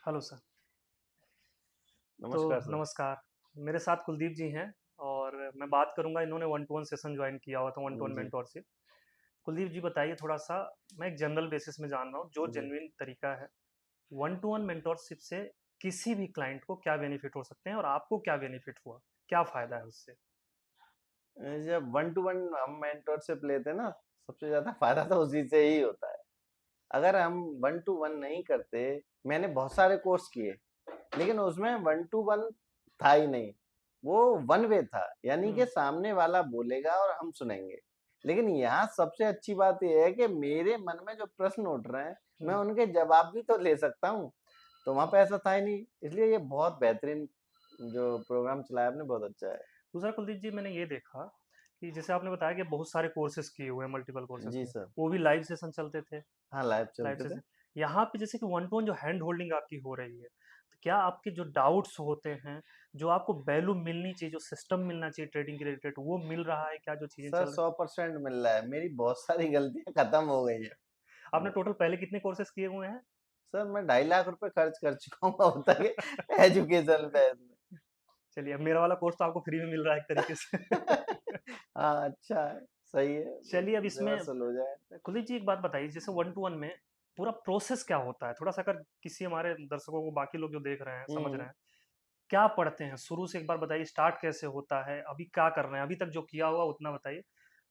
Hello sir. तो नमस्कार sir. नमस्कार। मेरे साथ कुलदीप जी हैं और मैं बात करूंगा, इन्होंने one two one session join किया हुआ था, वन टू वन जी, मेंटोरशिप। कुलदीप जी बताइए थोड़ा सा। मैं एक जनरल बेसिस में जान रहा हूँ जो जी। जेन्युइन तरीका है वन टू वन मेंटोरशिप से किसी भी क्लाइंट को क्या बेनिफिट हो सकते हैं और आपको क्या बेनिफिट हुआ, क्या फ़ायदा है उससे? जब वन टू वन हम मेंटरशिप लेते हैं ना, सबसे ज़्यादा फ़ायदा तो उसी से ही होता है। अगर हम वन टू वन नहीं करते, मैंने बहुत सारे कोर्स किए, लेकिन उसमें वन टू वन था ही नहीं। वो वन वे था, यानी कि हुँ, सामने वाला बोलेगा और हम सुनेंगे। लेकिन यहाँ सबसे अच्छी बात ये है कि मेरे मन में जो प्रश्न उठ रहे हैं, मैं हुँ। उनके जवाब भी तो ले सकता हूँ। तो वहाँ पे ऐसा था ही नहीं, इसलिए ये बहुत बेहतरीन जो प्रोग्राम चलाया आपने, बहुत अच्छा है। दूसरा कुलदीप जी, मैंने ये देखा कि जैसे आपने बताया कि बहुत सारे कोर्सेज़ किए हुए हैं, मल्टीपल कोर्सेज़ जी में, सर। वो भी लाइव सेशन चलते थे। हाँ, लाइव लाइफ चलते से थे। यहाँ पे जैसे कि वन टू वन जो हैंड होल्डिंग आपकी हो रही है, तो क्या आपके जो डाउट्स होते हैं, जो आपको वैल्यू मिलनी चाहिए, जो सिस्टम मिलना चाहिए ट्रेडिंग के रिलेटेड, वो मिल रहा है क्या, जो चीज़ें सर चल रही 100% मिल रहा है। मेरी बहुत सारी गलतियाँ खत्म हो गई हैं। हैं? आपने टोटल पहले कितने कोर्सेज किए हुए हैं? सर मैं 2.5 लाख रुपए खर्च कर चुका हूँ अब तक एजुकेशन पे इसमें। चलिए, अब मेरा वाला कोर्स तो आपको फ्री में मिल रहा है एक तरीके से। हाँ, अच्छा है, सही है, वो चलिए, अब उससे इसमें वसूल हो जाए। कुलदीप जी एक बात बताइए, जैसे वन टू वन में पूरा प्रोसेस क्या होता है? थोड़ा-सा अगर किसी हमारे दर्शकों को, बाकी लोग जो देख रहे हैं, समझ रहे हुँ। हैं, क्या पढ़ते हैं? शुरू से एक बार बताइए, स्टार्ट कैसे होता है? अभी क्या कर रहे हैं? अभी तक जो किया हुआ उतना बताइए।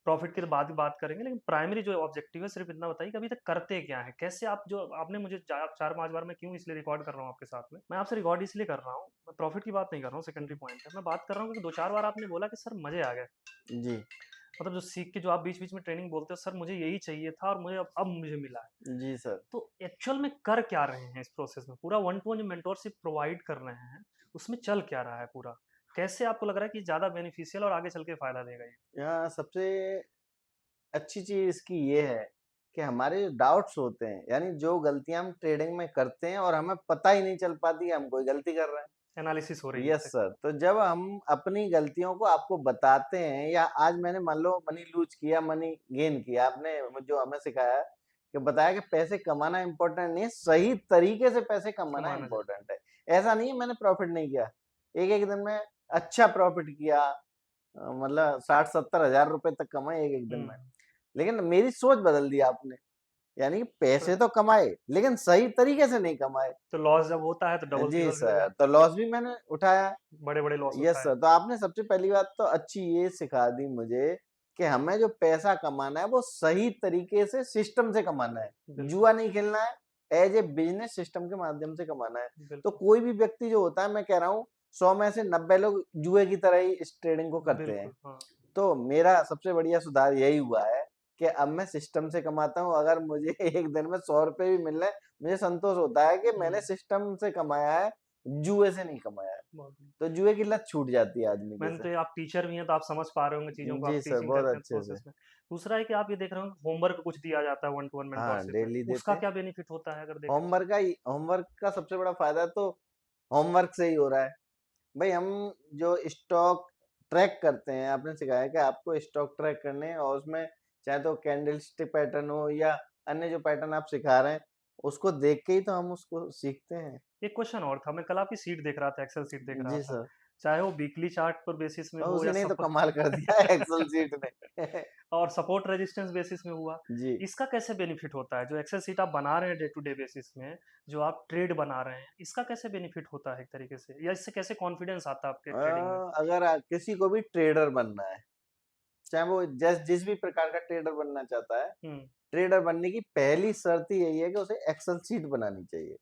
प्रॉफ़िट के बाद भी बात करेंगे, लेकिन प्राइमरी जो ऑब्जेक्टिव है सिर्फ़ इतना बताइए कि अभी तक करते क्या हैं? कैसे आप जो आपने मुझे चा 4-5 बार, मैं क्यों इसलिए रिकॉर्ड कर रहा हूँ आपके साथ में, मैं आपसे रिकॉर्ड इसलिए कर रहा हूँ, मैं प्रॉफ़िट की बात नहीं कर रहा हूँ, सेकेंडरी पॉइंट है। मैं बात कर रहा हूँ क्योंकि 2-4 बार आपने बोला कि सर मज़े आ गए। जी, मतलब जो सीख के जो आप बीच-बीच में ट्रेनिंग बोलते हो, सर मुझे यही चाहिए था और मुझे अब मुझे मिला है। जी सर। तो एक्चुअल में कर क्या रहे हैं इस प्रोसेस में? पूरा वन टू वन जो मेंटोरशिप प्रोवाइड कर रहे हैं, उसमें चल क्या रहा है पूरा? कैसे आपको लग रहा है कि ज़्यादा बेनिफिशियल और आगे चल के फ़ायदा देगा ये? यहाँ सबसे अच्छी चीज़ इसकी ये है कि हमारे जो डाउट्स होते हैं, यानी जो गलतियाँ हम ट्रेडिंग में करते हैं और हमें पता ही नहीं चल पाती कि हम कोई गलती कर रहे हैं। एनालिसिस हो रही है यस इससे। सर। तो जब हम अपनी गलतियों को आपको बताते हैं, या आज मैंने मान लो मनी लूज किया, मनी गेन किया, आपने जो हमें सिखाया कि बताया कि पैसे कमाना इम्पोर्टेंट नहीं है, सही तरीके से पैसे कमाना कमाना चाहिए। इम्पोर्टेंट है। ऐसा नहीं है मैंने प्रॉफिट नहीं किया, एक एक दिन में अच्छा प्रॉफिट किया, मतलब 60-70 हज़ार रुपए तक कमाए एक एक दिन हुँ। में। लेकिन मेरी सोच बदल दी आपने, यानी कि तो पैसे तो कमाए लेकिन सही तरीके से नहीं कमाए। तो लॉस जब होता है तो डबल जी सिल्वर भी हो सर, जाता तो लॉस भी मैंने उठाया। है। बड़े-बड़े लॉस यस उठाए। सर, तो आपने सबसे पहली बात तो अच्छी ये सिखा दी मुझे कि हमें जो पैसा कमाना है वो सही तरीके से सिस्टम से कमाना है। बिल्कुल, जुआ नहीं खेलना है, एज़ ए बिज़नेस सिस्टम के माध्यम से कमाना है। तो बिल्कुल, कोई भी व्यक्ति जो होता है, मैं कह रहा हूँ 100 में से 90 लोग जुए की तरह ही इस ट्रेडिंग को करते हैं। बिल्कुल, हाँ। तो मेरा सबसे बढ़िया सुधार यही हुआ है कि अब मैं सिस्टम से कमाता हूँ। अगर मुझे एक दिन में 100 रुपए भी मिल रहे हैं, मुझे संतोष होता है कि मैंने हुँ, सिस्टम से कमाया है, जुए से नहीं कमाया है। बहुत बढ़िया। तो जुए की लत छूट जाती है आदमी के मैंने से। तो ये, आप टीचर भी हैं तो आप समझ पा रहे होंगे चीज़ों को, आप जी सर, टीचिंग बहुत करते हैं अच्छे से। प्रोसेस में। दूसरा है कि आप ये देख रहे होंगे होमवर्क कुछ दिया जाता है वन टू वन हाँ, मेंटोरशिप में, डेली देते उसका हैं। क्या बेनिफिट होता है अगर देखें तो? होमवर्क का सबसे बड़ा फ़ायदा तो होमवर्क से ही हो रहा है। भई हम जो स्टॉक ट्रैक करते हैं, आपने सिखाया कि आपको स्टॉक ट्रैक करने हैं, और उसमें चाहे तो कैंडलस्टिक पैटर्न हो या अन्य जो पैटर्न आप सिखा रहे हैं, उसको देख के ही तो हम उसको सीखते हैं। एक क्वेश्चन और था, मैं कल आपकी शीट देख रहा था, एक्सेल शीट देख रहा जी था। सर, चाहे वो वीकली चार्ट पर बेसिस में और हो उसी या ने ही तो कमाल कर दिया है एक्सेल शीट ने। और सपोर्ट रेजिस्टेंस बेसिस में हुआ। जी। इसका कैसे बेनिफिट होता है? जो एक्सेल शीट आप बना रहे हैं डे टू डे बेसिस में, जो आप ट्रेड बना रहे हैं, इसका कैसे बेनिफिट होता है एक तरीके से? या इससे कैसे कॉन्फिडेंस आता है आपके ट्रेडिंग में? अगर किसी को भी ट्रेडर बनना है, चाहे वो जिस भी प्रकार का ट्रेडर बनना चाहता है, हुँ, ट्रेडर बनने की पहली शर्त ही यही है कि उसे एक्सेल शीट बनानी चाहिए।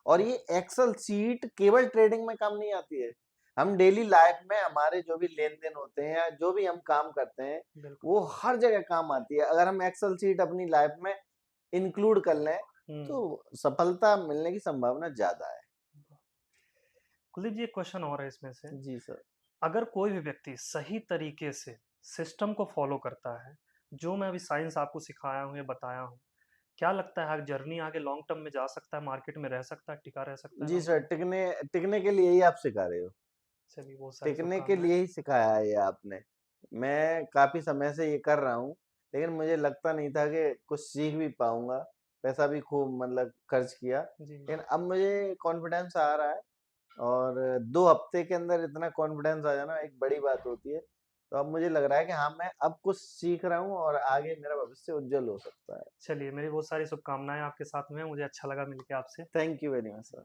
और ये एक्स एक्सेल शीट केवल ट्रेडिंग में काम नहीं आती है। हम डेली लाइफ में हमारे जो भी लेन-देन होते हैं या जो भी हम काम करते हैं, बिल्कुल। वो हर जगह काम आती है। अगर हम एक्सेल शीट अपनी लाइफ में इंक्लूड कर लें, हुँ। तो सफलता मिलने की संभावना ज़्यादा है। कुलदीप जी, एक क्वेश्चन और है इसमें से। जी सर। अगर कोई भी व्यक्ति सही तरीके से सिस्टम को फॉलो करता है, जो मैं अभी साइंस आपको सिखाया हूँ या बताया हूँ, क्या लगता है जर्नी आगे लॉन्ग टर्म में जा सकता है, मार्केट में रह सकता है, टिका रह सकता है जी लॉन्ग सर, टर्म? टिकने टिकने के लिए ही आप सिखा रहे हो। चलिए, बहुत सारी टिकने के शुभकामनाएँ। लिए ही सिखाया है ये आपने। मैं काफ़ी समय से ये कर रहा हूँ, लेकिन मुझे लगता नहीं था कि कुछ सीख भी पाऊँगा। पैसा भी खूब मतलब खर्च किया। जी। लेकिन अब मुझे कॉन्फिडेंस आ रहा है और 2 हफ्ते के अंदर इतना कॉन्फिडेंस आ जाना एक बड़ी बात होती है। तो अब मुझे लग रहा है कि हाँ, मैं अब कुछ सीख रहा हूँ और आगे मेरा भविष्य उज्ज्वल हो सकता है। चलिए, मेरी बहुत सारी शुभकामनाएँ आपके साथ में हैं, मुझे अच्छा लगा मिलके आपसे। Thank you very much sir.